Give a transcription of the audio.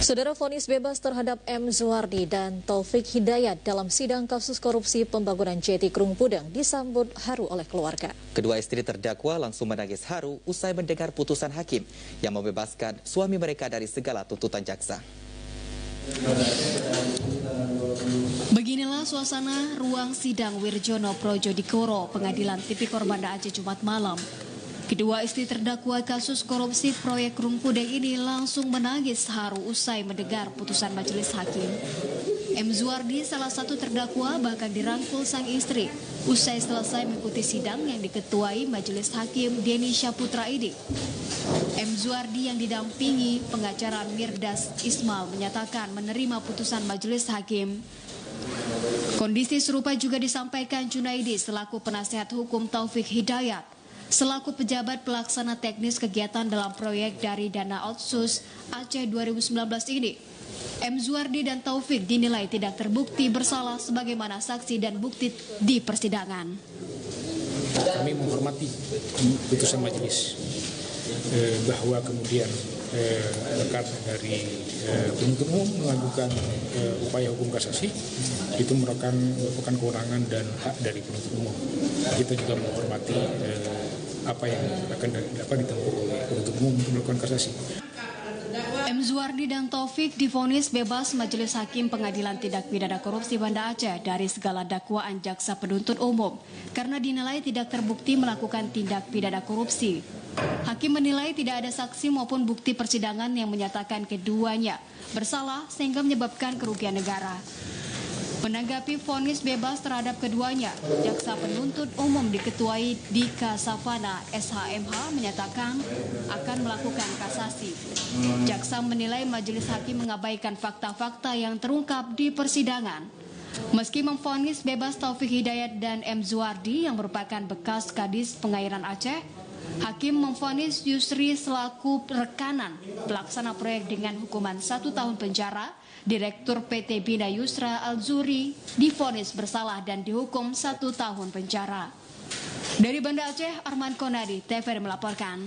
Saudara, vonis bebas terhadap M. Zuardi dan Taufik Hidayat dalam sidang kasus korupsi pembangunan Jeti Krung Pudang disambut haru oleh keluarga. Kedua istri terdakwa langsung menangis haru usai mendengar putusan hakim yang membebaskan suami mereka dari segala tuntutan jaksa. Beginilah suasana ruang sidang Wirjono Projodikoro, Pengadilan Tipikor Banda Aceh Jumat malam. Kedua istri terdakwa kasus korupsi proyek Krung Pudang ini langsung menangis haru usai mendengar putusan majelis hakim. M. Zuardi, salah satu terdakwa, bahkan dirangkul sang istri usai selesai mengikuti sidang yang diketuai majelis hakim Deni Syaputra ini. M. Zuardi yang didampingi pengacara Mirdas Ismail menyatakan menerima putusan majelis hakim. Kondisi serupa juga disampaikan Junaidi selaku penasihat hukum Taufik Hidayat, selaku pejabat pelaksana teknis kegiatan dalam proyek dari dana Otsus Aceh 2019 ini. M. Zuardi dan Taufik dinilai tidak terbukti bersalah sebagaimana saksi dan bukti di persidangan. Kami menghormati putusan majelis bahwa kemudian rekan dari penuntut umum mengajukan upaya hukum kasasi itu merupakan kewenangan dan hak dari penuntut umum. Kita juga menghormati apa yang akan dapat ditempuh oleh penuntut umum untuk melakukan kasasi. M. Zuardi dan Taufik divonis bebas Majelis Hakim Pengadilan Tindak Pidana Korupsi Banda Aceh dari segala dakwaan jaksa penuntut umum karena dinilai tidak terbukti melakukan tindak pidana korupsi. Hakim menilai tidak ada saksi maupun bukti persidangan yang menyatakan keduanya bersalah sehingga menyebabkan kerugian negara. Menanggapi vonis bebas terhadap keduanya, jaksa penuntut umum diketuai Dika Savana SHMH menyatakan akan melakukan kasasi. Jaksa menilai majelis hakim mengabaikan fakta-fakta yang terungkap di persidangan. Meski memvonis bebas Taufik Hidayat dan M. Zuardi yang merupakan bekas Kadis Pengairan Aceh, hakim memvonis Yusri selaku rekanan pelaksana proyek dengan hukuman 1 tahun penjara. Direktur PT Bina Yusra Al-Zuri divonis bersalah dan dihukum 1 tahun penjara. Dari Banda Aceh, Arman Konadi, TVRI melaporkan.